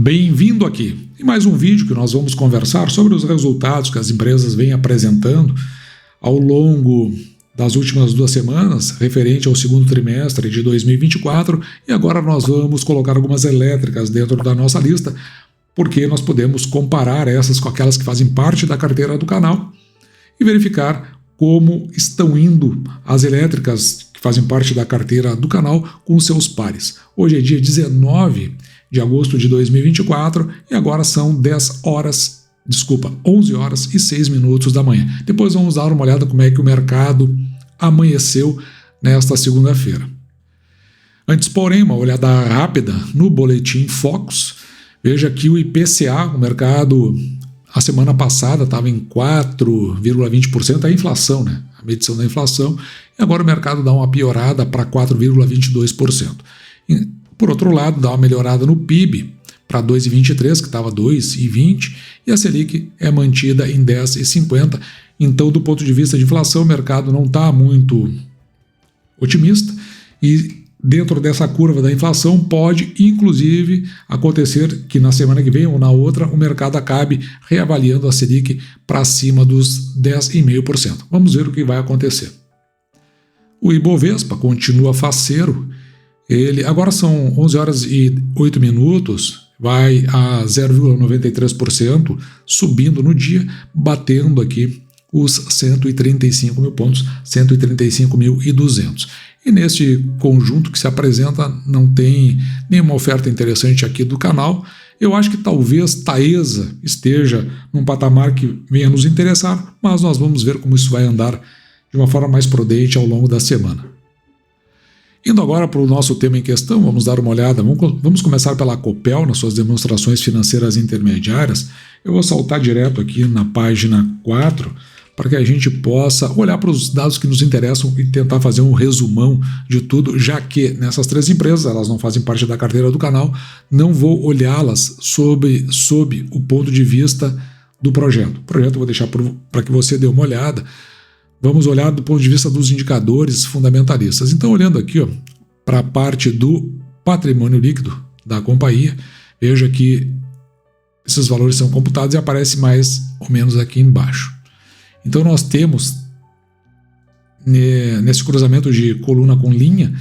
Bem-vindo aqui em mais um vídeo que nós vamos conversar sobre os resultados que as empresas vêm apresentando ao longo das últimas 2 semanas, referente ao segundo trimestre de 2024, e agora nós vamos colocar algumas elétricas dentro da nossa lista, porque nós podemos comparar essas com aquelas que fazem parte da carteira do canal e verificar como estão indo as elétricas que fazem parte da carteira do canal com seus pares. Hoje é dia 19 de agosto de 2024 e agora são 11 horas e 6 minutos da manhã. Depois vamos dar uma olhada como é que o mercado amanheceu nesta segunda-feira. Antes, porém, uma olhada rápida no boletim Focus. Veja que o IPCA, o mercado, a semana passada estava em 4,20%, a inflação, né? A medição da inflação, e agora o mercado dá uma piorada para 4,22%. Por outro lado, dá uma melhorada no PIB para 2,23, que estava 2,20, e a Selic é mantida em 10,50. Então, do ponto de vista de inflação, o mercado não está muito otimista, e dentro dessa curva da inflação pode, inclusive, acontecer que na semana que vem ou na outra o mercado acabe reavaliando a Selic para cima dos 10,5%. Vamos ver o que vai acontecer. O Ibovespa continua faceiro. Ele agora são 11 horas e 8 minutos, vai a 0,93%, subindo no dia, batendo aqui os 135 mil pontos, 135.200. E neste conjunto que se apresenta não tem nenhuma oferta interessante aqui do canal. Eu acho que talvez Taesa esteja num patamar que venha nos interessar, mas nós vamos ver como isso vai andar de uma forma mais prudente ao longo da semana. Indo agora para o nosso tema em questão, vamos dar uma olhada, vamos começar pela Copel, nas suas demonstrações financeiras intermediárias. Eu vou saltar direto aqui na página 4, para que a gente possa olhar para os dados que nos interessam e tentar fazer um resumão de tudo, já que nessas 3 empresas, elas não fazem parte da carteira do canal, não vou olhá-las sob o ponto de vista do projeto. O projeto eu vou deixar para que você dê uma olhada. Vamos olhar do ponto de vista dos indicadores fundamentalistas. Então, olhando aqui para a parte do patrimônio líquido da companhia, veja que esses valores são computados e aparecem mais ou menos aqui embaixo. Então, nós temos, nesse cruzamento de coluna com linha,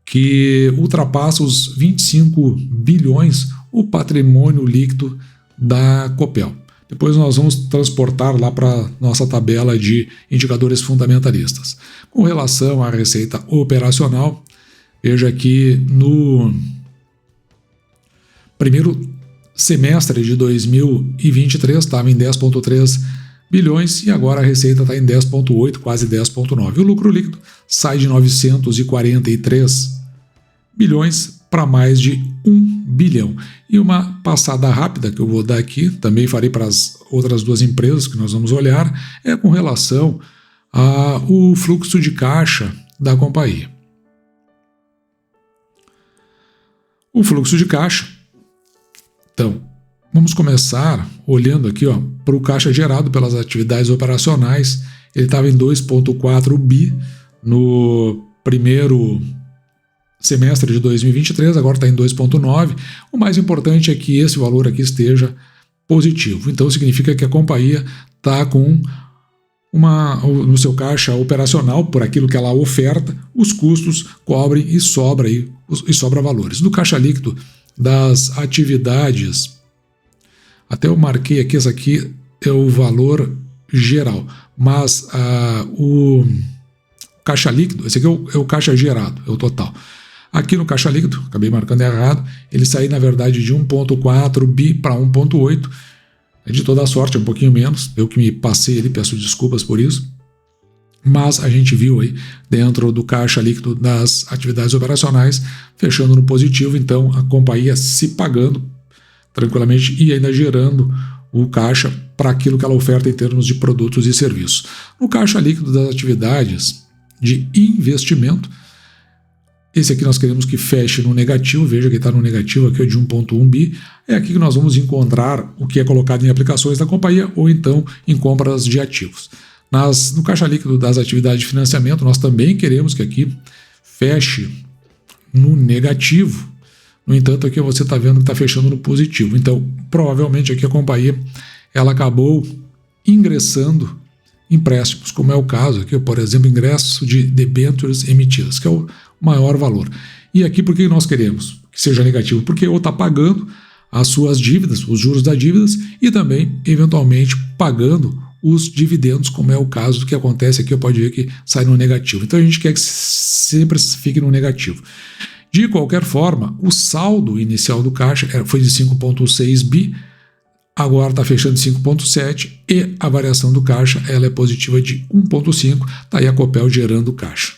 que ultrapassa os 25 bilhões o patrimônio líquido da Copel. Depois nós vamos transportar lá para nossa tabela de indicadores fundamentalistas. Com relação à receita operacional, veja que no primeiro semestre de 2023 estava em 10,3 bilhões e agora a receita está em 10,8, quase 10,9. O lucro líquido sai de 943 bilhões para mais de 1 bilhão. E uma passada rápida que eu vou dar aqui, também farei para as outras 2 empresas que nós vamos olhar, é com relação ao fluxo de caixa da companhia. O fluxo de caixa, então, vamos começar olhando aqui para o caixa gerado pelas atividades operacionais. Ele estava em 2,4 bi no primeiro semestre de 2023, agora está em 2,9. O mais importante é que esse valor aqui esteja positivo. Então significa que a companhia está com no seu caixa operacional, por aquilo que ela oferta, os custos cobrem e sobra valores. Do caixa líquido das atividades, até eu marquei aqui, esse aqui é o valor geral, mas o caixa líquido, esse aqui é o caixa gerado, é o total. Aqui no caixa líquido, acabei marcando errado, ele saiu na verdade de 1,4 bi para 1,8, de toda a sorte, é um pouquinho menos, eu que me passei ali, peço desculpas por isso, mas a gente viu aí dentro do caixa líquido das atividades operacionais, fechando no positivo, então a companhia se pagando tranquilamente e ainda gerando o caixa para aquilo que ela oferta em termos de produtos e serviços. No caixa líquido das atividades de investimento, esse aqui nós queremos que feche no negativo, veja que está no negativo aqui de 1,1 bi, é aqui que nós vamos encontrar o que é colocado em aplicações da companhia ou então em compras de ativos. No caixa líquido das atividades de financiamento, nós também queremos que aqui feche no negativo, No entanto, aqui você está vendo que está fechando no positivo. Então, provavelmente aqui a companhia ela acabou ingressando empréstimos, como é o caso aqui, por exemplo, ingresso de debêntures emitidas, que é o maior valor. E aqui por que nós queremos que seja negativo? Porque ou está pagando as suas dívidas, os juros das dívidas, e também, eventualmente, pagando os dividendos, como é o caso do que acontece aqui, pode ver que sai no negativo. Então a gente quer que sempre fique no negativo. De qualquer forma, o saldo inicial do caixa foi de 5,6 bi, agora está fechando 5,7 e a variação do caixa ela é positiva de 1,5, está aí a Copel gerando caixa.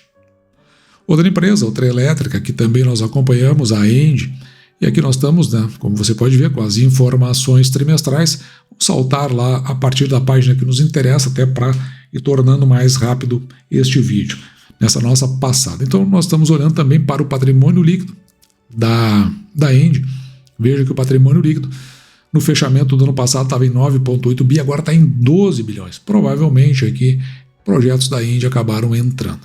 Outra empresa, outra elétrica, que também nós acompanhamos, a ENGIE, e aqui nós estamos, né, como você pode ver, com as informações trimestrais, vamos saltar lá a partir da página que nos interessa, até para ir tornando mais rápido este vídeo, nessa nossa passada. Então nós estamos olhando também para o patrimônio líquido da ENGIE. Veja que o patrimônio líquido no fechamento do ano passado estava em 9,8 bi, agora está em 12 bilhões. Provavelmente aqui projetos da ENGIE acabaram entrando.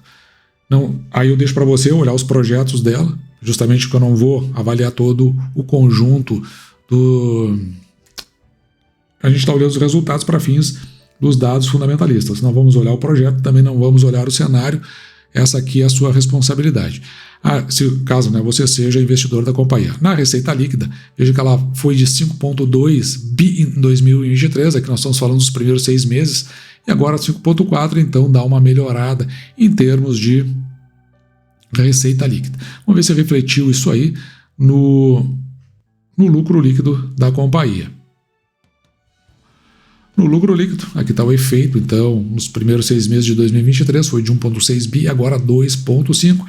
Não, aí eu deixo para você olhar os projetos dela, justamente porque eu não vou avaliar todo o conjunto do... A gente está olhando os resultados para fins dos dados fundamentalistas. Não vamos olhar o projeto, também não vamos olhar o cenário. Essa aqui é a sua responsabilidade. Se caso, né, você seja investidor da companhia. Na receita líquida, veja que ela foi de 5,2 bi em 2023, aqui nós estamos falando dos primeiros 6 meses, e agora 5,4, então dá uma melhorada em termos de receita líquida. Vamos ver se refletiu isso aí no lucro líquido da companhia. No lucro líquido, aqui está o efeito, então, nos primeiros 6 meses de 2023 foi de 1,6 bi, agora 2,5,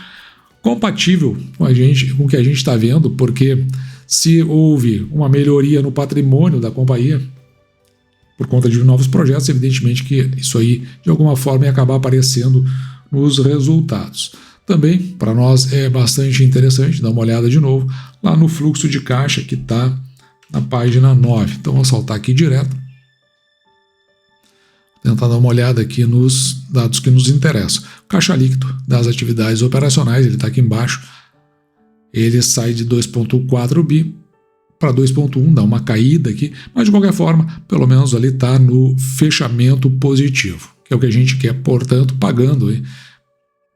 compatível com o que a gente está vendo, porque se houve uma melhoria no patrimônio da companhia, por conta de novos projetos, evidentemente que isso aí, de alguma forma, ia acabar aparecendo nos resultados. Também, para nós, é bastante interessante dar uma olhada de novo lá no fluxo de caixa que está na página 9. Então, vou saltar aqui direto. Tentar dar uma olhada aqui nos dados que nos interessam. O caixa líquido das atividades operacionais, ele está aqui embaixo, ele sai de 2,4 bi para 2,1, dá uma caída aqui, mas de qualquer forma, pelo menos ali está no fechamento positivo, que é o que a gente quer, portanto, pagando aí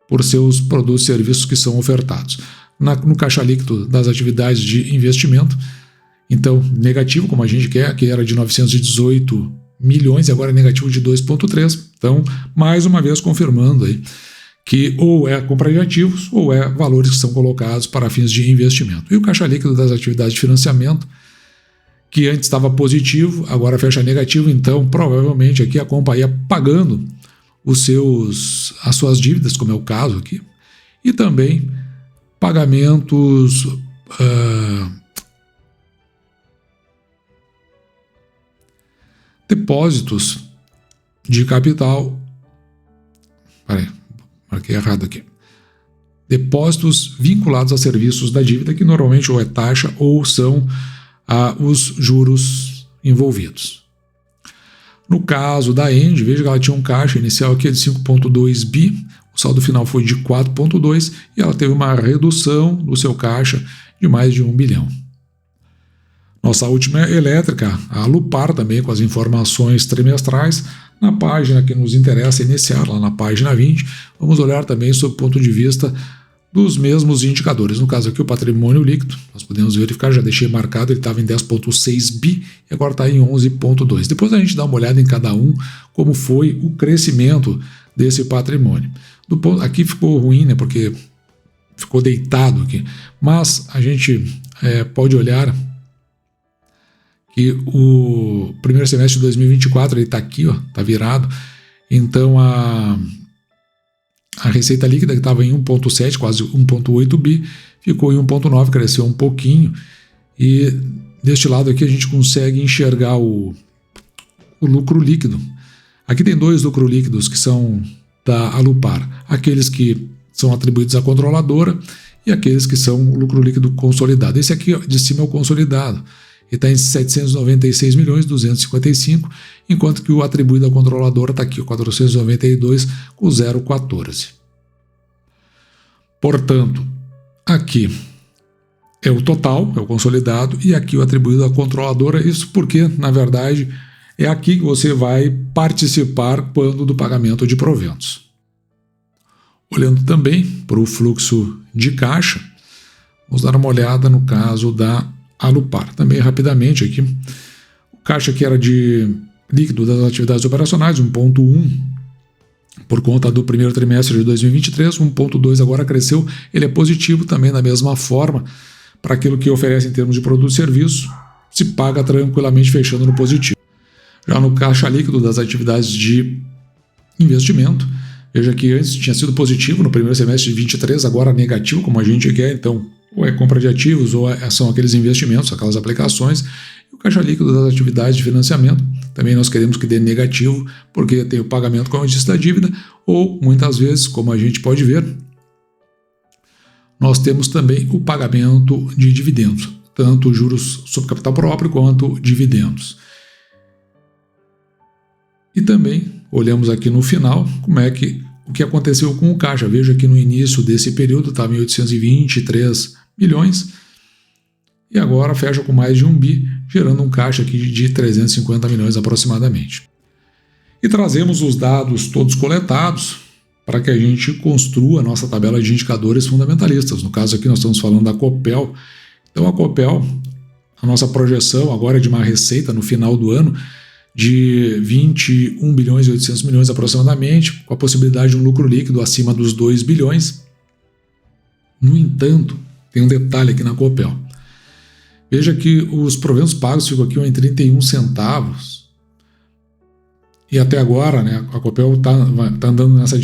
por seus produtos e serviços que são ofertados. No caixa líquido das atividades de investimento, então, negativo, como a gente quer, que era de 918 milhões e agora é negativo de 2,3. Então, mais uma vez confirmando aí que ou é compra de ativos ou é valores que são colocados para fins de investimento. E o caixa líquido das atividades de financiamento, que antes estava positivo, agora fecha negativo, então provavelmente aqui a companhia pagando as suas dívidas, como é o caso aqui, e também pagamentos depósitos de capital. Peraí, marquei errado aqui. Depósitos vinculados a serviços da dívida, que normalmente ou é taxa ou são os juros envolvidos. No caso da ENGIE, veja que ela tinha um caixa inicial aqui de 5,2 bi, o saldo final foi de 4,2 e ela teve uma redução do seu caixa de mais de 1 bilhão. Nossa última elétrica, a Alupar, também com as informações trimestrais, na página que nos interessa iniciar, lá na página 20, vamos olhar também sob o ponto de vista dos mesmos indicadores. No caso aqui, o patrimônio líquido, nós podemos verificar, já deixei marcado, ele estava em 10,6 bi e agora está em 11,2. Depois a gente dá uma olhada em cada um, como foi o crescimento desse patrimônio. Aqui ficou ruim, né, porque ficou deitado aqui, mas a gente pode olhar que o primeiro semestre de 2024 ele está aqui, está virado, então a receita líquida que estava em 1,7, quase 1,8 bi, ficou em 1,9, cresceu um pouquinho, e deste lado aqui a gente consegue enxergar o lucro líquido. Aqui tem 2 lucros líquidos que são da Alupar, aqueles que são atribuídos à controladora e aqueles que são o lucro líquido consolidado. Esse aqui de cima é o consolidado, ele está em 796 milhões 255, enquanto que o atribuído à controladora está aqui, 492 com 0,14. Portanto, aqui é o total, é o consolidado, e aqui o atribuído à controladora. Isso porque, na verdade, é aqui que você vai participar quando do pagamento de proventos. Olhando também para o fluxo de caixa, vamos dar uma olhada no caso da Alupar. Também rapidamente aqui, o caixa que era de líquido das atividades operacionais, 1,1 por conta do primeiro trimestre de 2023, 1,2 agora cresceu, ele é positivo também da mesma forma. Para aquilo que oferece em termos de produto e serviço, se paga tranquilamente fechando no positivo. Já no caixa líquido das atividades de investimento, veja que antes tinha sido positivo no primeiro semestre de 2023, agora negativo, como a gente quer, então ou é compra de ativos ou são aqueles investimentos, aquelas aplicações. E o caixa líquido das atividades de financiamento, também nós queremos que dê negativo, porque tem o pagamento, como eu disse, da dívida, ou muitas vezes, como a gente pode ver, nós temos também o pagamento de dividendos, tanto juros sobre capital próprio quanto dividendos. E também olhamos aqui no final como é que o que aconteceu com o caixa. Veja que no início desse período estava em 823 milhões e agora fecha com mais de 1 bi, gerando um caixa aqui de 350 milhões aproximadamente. E trazemos os dados todos coletados para que a gente construa a nossa tabela de indicadores fundamentalistas. No caso aqui nós estamos falando da Copel. Então a Copel, a nossa projeção agora é de uma receita no final do ano de 21 bilhões e 800 milhões aproximadamente, com a possibilidade de um lucro líquido acima dos 2 bilhões. No entanto, tem um detalhe aqui na Copel. Veja que os proventos pagos ficam aqui em 31 centavos. E até agora, né, a Copel está andando nessa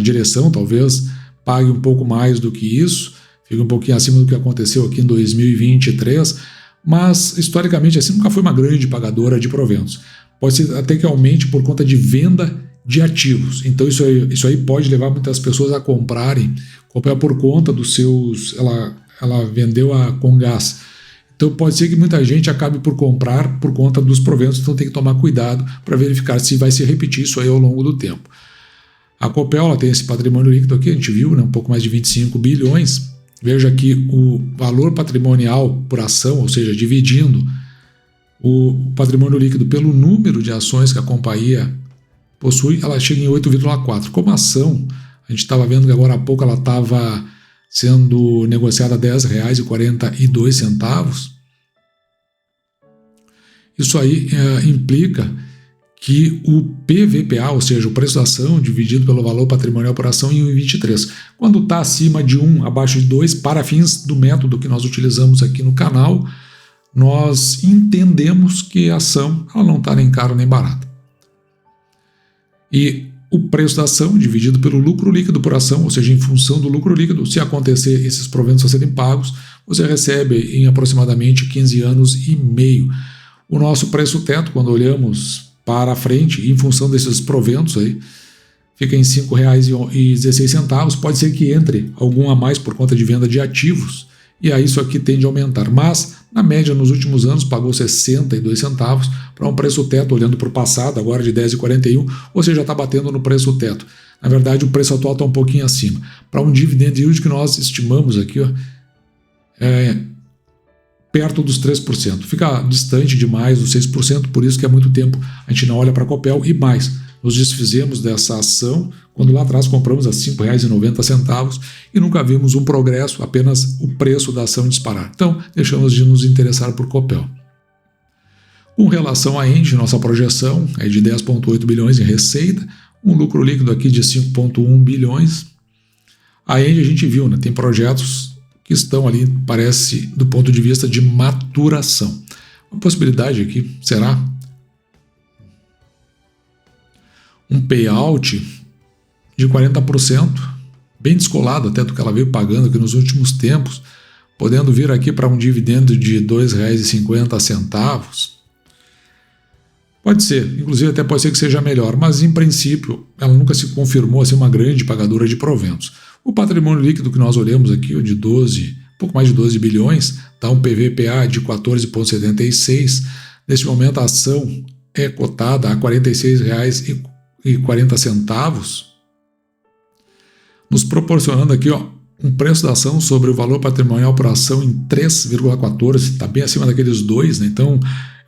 direção, talvez pague um pouco mais do que isso, fica um pouquinho acima do que aconteceu aqui em 2023, mas historicamente assim nunca foi uma grande pagadora de proventos. Pode ser até que aumente por conta de venda de ativos. Então isso aí pode levar muitas pessoas a comprarem Copel por conta dos seus... Ela vendeu a Comgás. Então pode ser que muita gente acabe por comprar por conta dos proventos, então tem que tomar cuidado para verificar se vai se repetir isso aí ao longo do tempo. A Copel ela tem esse patrimônio líquido aqui, a gente viu, né, um pouco mais de 25 bilhões. Veja que o valor patrimonial por ação, ou seja, dividindo o patrimônio líquido pelo número de ações que a companhia possui, ela chega em 8,4. Como ação, a gente estava vendo que agora há pouco ela estava sendo negociada a R$ 10,42. Isso aí implica que o PVPA, ou seja, o preço da ação dividido pelo valor patrimonial por ação em 1,23. Quando está acima de 1, abaixo de 2, para fins do método que nós utilizamos aqui no canal, nós entendemos que a ação ela não está nem cara nem barata. E o preço da ação dividido pelo lucro líquido por ação, ou seja, em função do lucro líquido, se acontecer esses proventos a serem pagos, você recebe em aproximadamente 15 anos e meio. O nosso preço teto, quando olhamos para frente, em função desses proventos aí, fica em R$ 5,16. Pode ser que entre algum a mais por conta de venda de ativos, e aí isso aqui tende a aumentar. Mas, na média, nos últimos anos, pagou 62 centavos para um preço teto, olhando para o passado, agora de 10,41, ou seja, está batendo no preço teto. Na verdade, o preço atual está um pouquinho acima. Para um dividend yield que nós estimamos aqui, ó, perto dos 3%. Fica distante demais dos 6%, por isso que há muito tempo a gente não olha para a Copel e mais. Nos desfizemos dessa ação quando lá atrás compramos a R$ 5,90 e nunca vimos um progresso, apenas o preço da ação disparar. Então, deixamos de nos interessar por Copel. Com relação à Engie, nossa projeção é de 10,8 bilhões em receita, um lucro líquido aqui de 5,1 bilhões. A Engie a gente viu, né, tem projetos que estão ali, parece, do ponto de vista de maturação. Uma possibilidade aqui será um payout de 40%, bem descolado até do que ela veio pagando aqui nos últimos tempos, podendo vir aqui para um dividendo de R$ 2,50. Pode ser, inclusive até pode ser que seja melhor, mas em princípio ela nunca se confirmou ser uma grande pagadora de proventos. O patrimônio líquido que nós olhamos aqui, o de pouco mais de 12 bilhões, dá um PVPA de 14,76. Neste momento a ação é cotada a R$ 46,40, nos proporcionando aqui, ó, um preço da ação sobre o valor patrimonial por ação em 3,14, está bem acima daqueles 2, né? Então,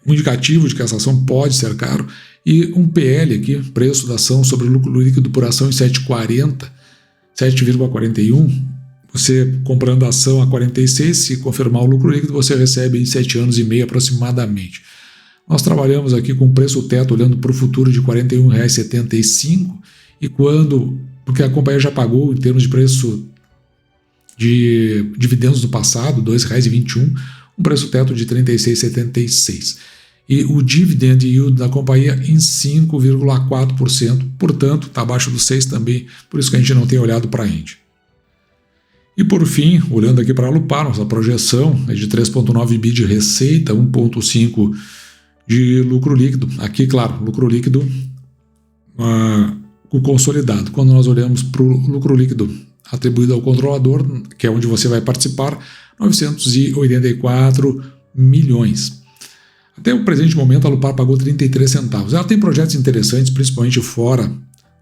um indicativo de que essa ação pode ser caro, e um PL aqui, preço da ação sobre o lucro líquido por ação em 7,41, você comprando a ação a 46, se confirmar o lucro líquido, você recebe em 7 anos e meio aproximadamente. Nós trabalhamos aqui com preço teto olhando para o futuro de R$ 41,75, e porque a companhia já pagou em termos de preço de dividendos do passado, R$ 2,21, um preço teto de R$ 36,76. E o dividend yield da companhia em 5,4%, portanto, está abaixo do 6 também, por isso que a gente não tem olhado para a Engie. E por fim, olhando aqui para a Alupar, nossa projeção é de 3,9 bi de receita, 1,5 de lucro líquido. Aqui, claro, lucro líquido o consolidado. Quando nós olhamos para o lucro líquido atribuído ao controlador, que é onde você vai participar, 984 milhões. Até o presente momento, a Alupar pagou 33 centavos. Ela tem projetos interessantes, principalmente fora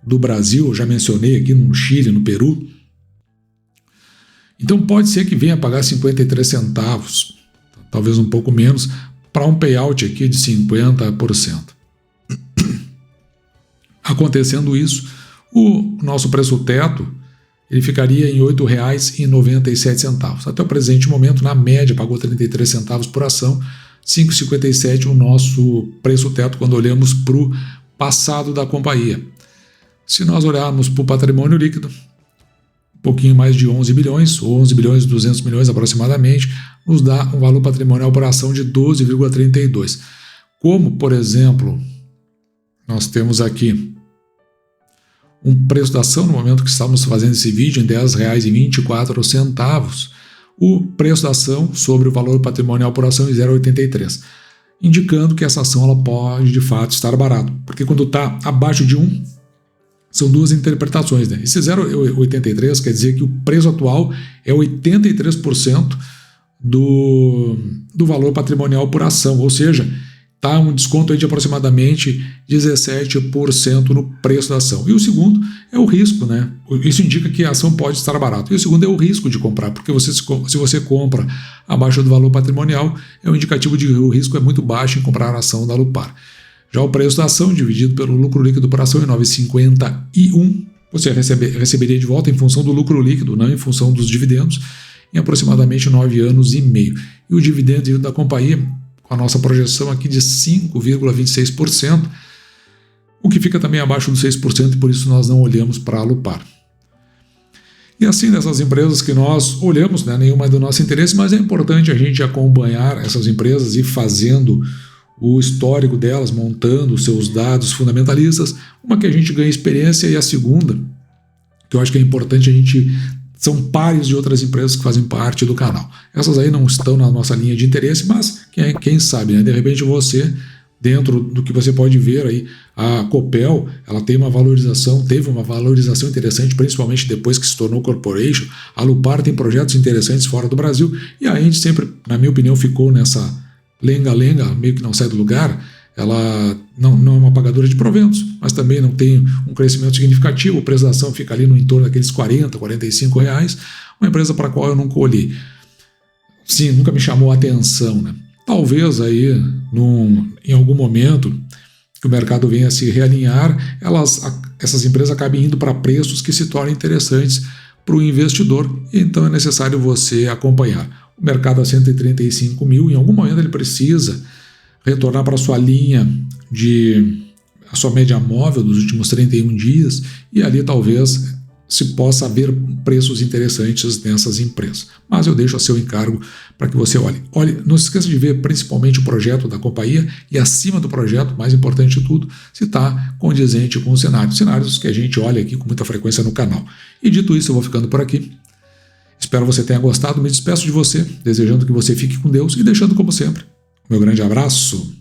do Brasil, eu já mencionei aqui no Chile, no Peru. Então pode ser que venha a pagar 53 centavos, talvez um pouco menos, para um payout aqui de 50%. Acontecendo isso, o nosso preço teto ele ficaria em R$ 8,97. Até o presente momento, na média, pagou 33 centavos por ação, 5,57 o nosso preço teto quando olhamos para o passado da companhia. Se nós olharmos para o patrimônio líquido, um pouquinho mais de 11 bilhões, ou 11 bilhões e 200 milhões aproximadamente, nos dá um valor patrimonial por ação de 12,32. Como, por exemplo, nós temos aqui um preço da ação no momento que estamos fazendo esse vídeo em R$ 10,24, o preço da ação sobre o valor patrimonial por ação em 0,83, indicando que essa ação ela pode de fato estar barata, porque quando está abaixo de 1, são duas interpretações, né? Esse 0,83 quer dizer que o preço atual é 83% do valor patrimonial por ação, ou seja, está um desconto aí de aproximadamente 17% no preço da ação. E o segundo é o risco, né? Isso indica que a ação pode estar barata. E o segundo é o risco de comprar, porque se você compra abaixo do valor patrimonial, é um indicativo de que o risco é muito baixo em comprar a ação da Alupar. Já o preço da ação, dividido pelo lucro líquido por ação, em 9,51, você receberia de volta em função do lucro líquido, não em função dos dividendos, em aproximadamente 9 anos e meio. E o dividendo da companhia, com a nossa projeção aqui de 5,26%, o que fica também abaixo dos 6%, e por isso nós não olhamos para a Alupar. E assim, dessas empresas que nós olhamos, né, nenhuma é do nosso interesse, mas é importante a gente acompanhar essas empresas e fazendo o histórico delas, montando os seus dados fundamentalistas, uma que a gente ganha experiência, e a segunda, que eu acho que é importante a gente... São pares de outras empresas que fazem parte do canal. Essas aí não estão na nossa linha de interesse, mas quem sabe, né? De repente você, dentro do que você pode ver aí, a Copel, ela teve uma valorização interessante, principalmente depois que se tornou corporation. A Alupar tem projetos interessantes fora do Brasil, e a Engie sempre, na minha opinião, ficou nessa lenga-lenga, meio que não sai do lugar. Ela não é uma pagadora de proventos, mas também não tem um crescimento significativo, a preço da ação fica ali no entorno daqueles R$40, R$45, uma empresa para a qual eu nunca olhei. Sim, nunca me chamou a atenção, né? Talvez aí, em algum momento que o mercado venha a se realinhar, essas empresas acabem indo para preços que se tornem interessantes para o investidor, e então é necessário você acompanhar. O mercado a 135 mil, em algum momento ele precisa retornar para a sua linha a sua média móvel dos últimos 31 dias, e ali talvez se possa haver preços interessantes nessas empresas. Mas eu deixo a seu encargo para que você olhe. Não se esqueça de ver principalmente o projeto da companhia, e acima do projeto, mais importante de tudo, se está condizente com os cenários que a gente olha aqui com muita frequência no canal. E dito isso, eu vou ficando por aqui. Espero que você tenha gostado, me despeço de você, desejando que você fique com Deus e deixando, como sempre, meu grande abraço.